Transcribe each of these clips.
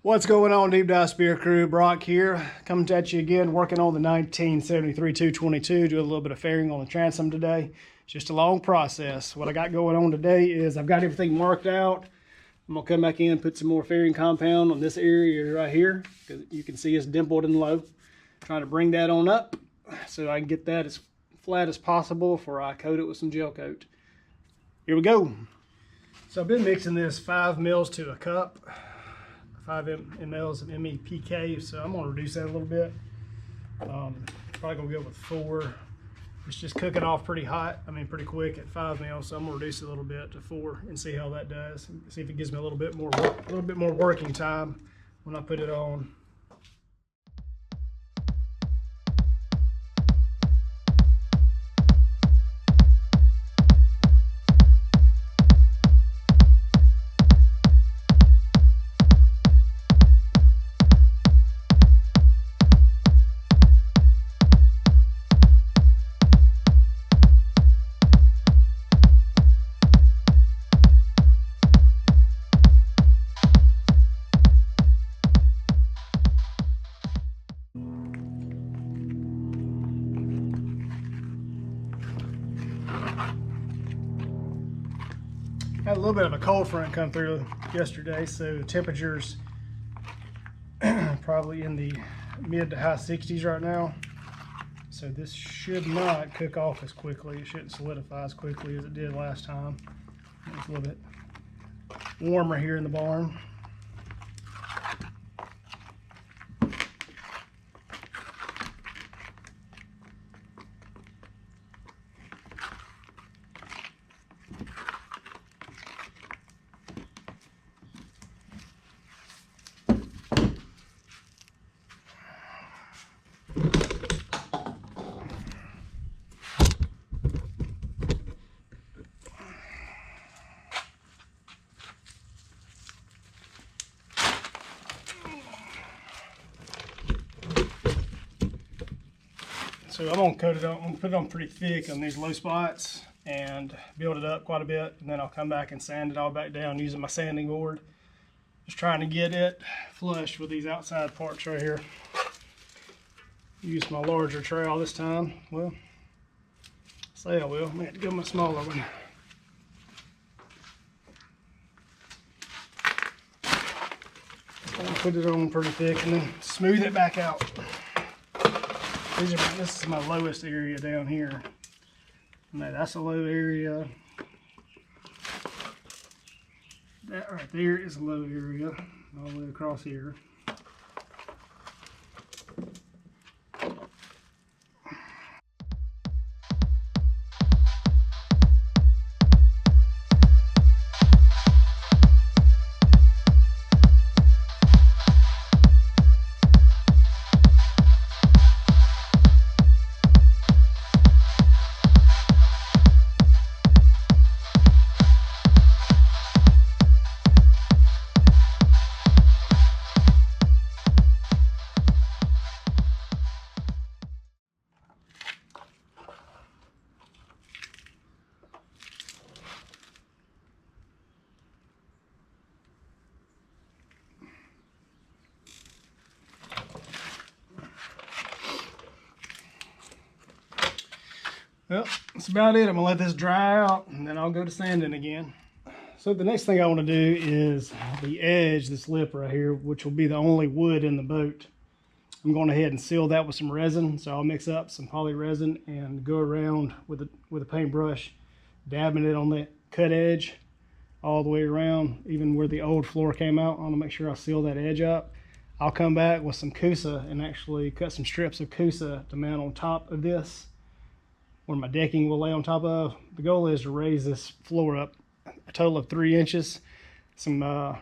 What's going on, Deep Dive Spear Crew? Brock here, coming at you again, working on the 1973 222. Do a little bit of fairing on the transom today. It's just a long process. What I got going on today is I've got everything marked out. I'm gonna come back in and put some more fairing compound on this area right here, because you can see it's dimpled and low. Trying to bring that on up so I can get that as flat as possible before I coat it with some gel coat. Here we go. So I've been mixing this 5 mils to a cup. 5 mLs of MEPK, so I'm gonna reduce that a little bit. Probably gonna go with 4. It's just cooking off pretty hot, pretty quick at 5 mils, so I'm gonna reduce it a little bit to 4 and see how that does. See if it gives me a little bit more working time when I put it on. Had a little bit of a cold front come through yesterday, so temperatures probably in the mid to high 60s right now. So this should not cook off as quickly. It shouldn't solidify as quickly as it did last time. It's a little bit warmer here in the barn. So I'm gonna coat it on, I'm gonna put it on pretty thick on these low spots and build it up quite a bit, and then I'll come back and sand it all back down using my sanding board. Just trying to get it flush with these outside parts right here. Use my larger trowel this time. Well, say I will. I may have to go with my smaller one. I'll put it on pretty thick and then smooth it back out. This is my lowest area down here. That's a low area. That right there is a low area, all the way across here. Well, that's about it. I'm gonna let this dry out and then I'll go to sanding again. So the next thing I want to do is the edge, this lip right here, which will be the only wood in the boat. I'm going ahead and seal that with some resin. So I'll mix up some poly resin and go around with a paintbrush, dabbing it on the cut edge all the way around, even where the old floor came out. I want to make sure I seal that edge up. I'll come back with some Coosa and actually cut some strips of Coosa to mount on top of this, where my decking will lay on top of. The goal is to raise this floor up a total of 3 inches. Some of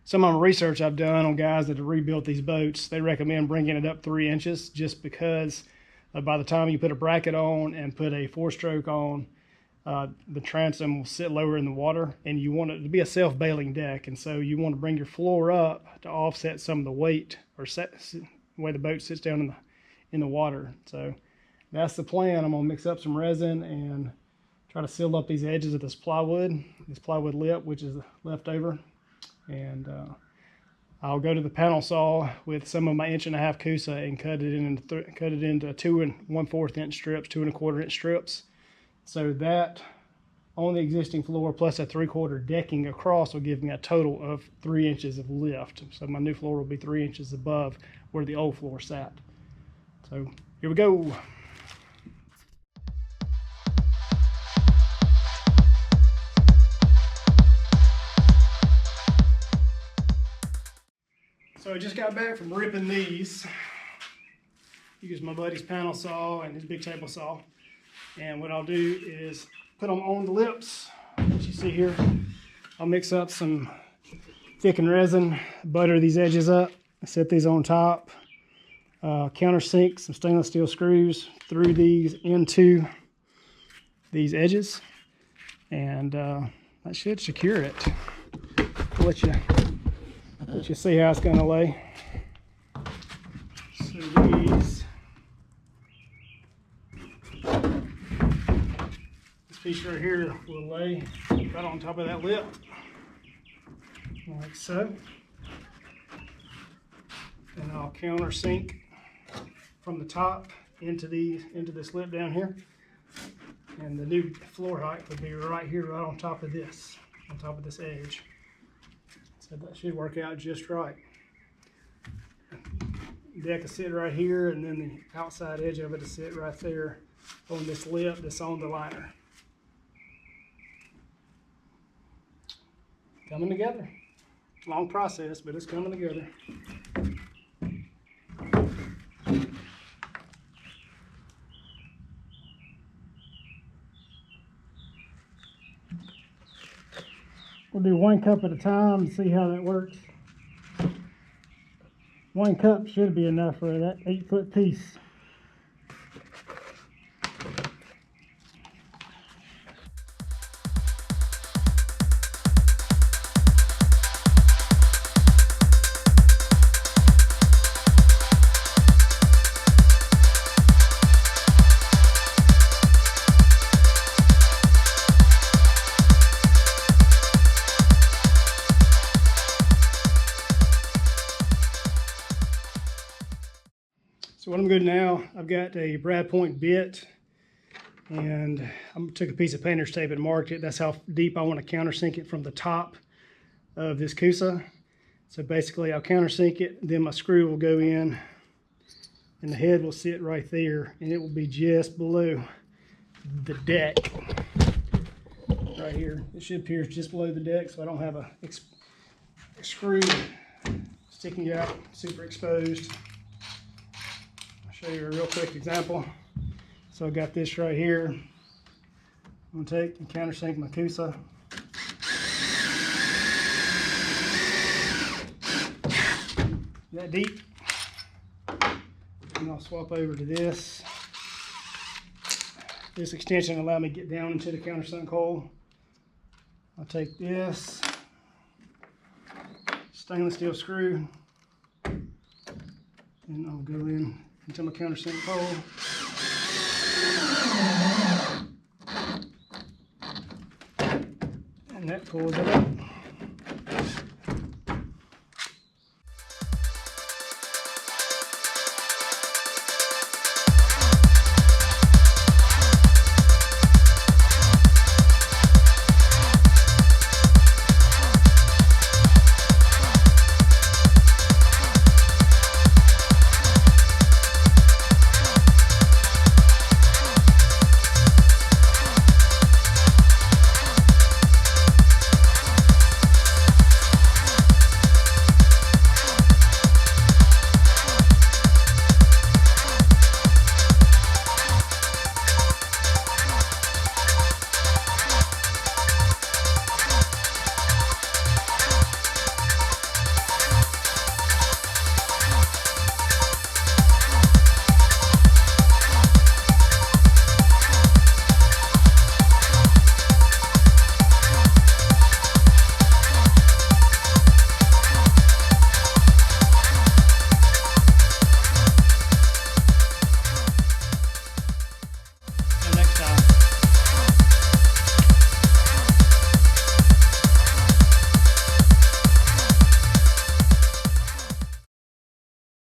the research I've done on guys that have rebuilt these boats, they recommend bringing it up 3 inches just because by the time you put a bracket on and put a 4-stroke on, the transom will sit lower in the water, and you want it to be a self-bailing deck, and so you want to bring your floor up to offset some of the weight or the way the boat sits down in the water. So that's the plan. I'm gonna mix up some resin and try to seal up these edges of this plywood lip, which is left over, And I'll go to the panel saw with some of my 1.5" Coosa and cut it into 2 1/4 inch strips, 2 1/4 inch strips. So that on the existing floor plus a 3/4 decking across will give me a total of 3 inches of lift. So my new floor will be 3 inches above where the old floor sat. So here we go. So I just got back from ripping these. Use my buddy's panel saw and his big table saw. And what I'll do is put them on the lips, as you see here. I'll mix up some thickened resin, butter these edges up, set these on top, countersink some stainless steel screws through these into these edges, and that should secure it. I'll let you see how it's going to lay. So this piece right here will lay right on top of that lip, like so. And I'll countersink from the top into this lip down here. And the new floor height would be right here, right on top of this edge. So that should work out just right. The deck will sit right here, and then the outside edge of it will sit right there on this lip that's on the liner. Coming together. Long process, but it's coming together. We'll do 1 cup at a time and see how that works. 1 cup should be enough for that 8-foot piece. So what I'm going to do now, I've got a brad point bit, and I took a piece of painter's tape and marked it. That's how deep I want to countersink it from the top of this Coosa. So basically I'll countersink it, then my screw will go in, and the head will sit right there, and it will be just below the deck. Right here. It should pierce just below the deck, so I don't have a screw sticking out, super exposed. Show you a real quick example. So I got this right here. I'm gonna take and countersink my Coosa. That deep. And I'll swap over to this. This extension will allow me to get down into the countersunk hole. I'll take this stainless steel screw, and I'll go in into my countersink hole. And that pulls it up.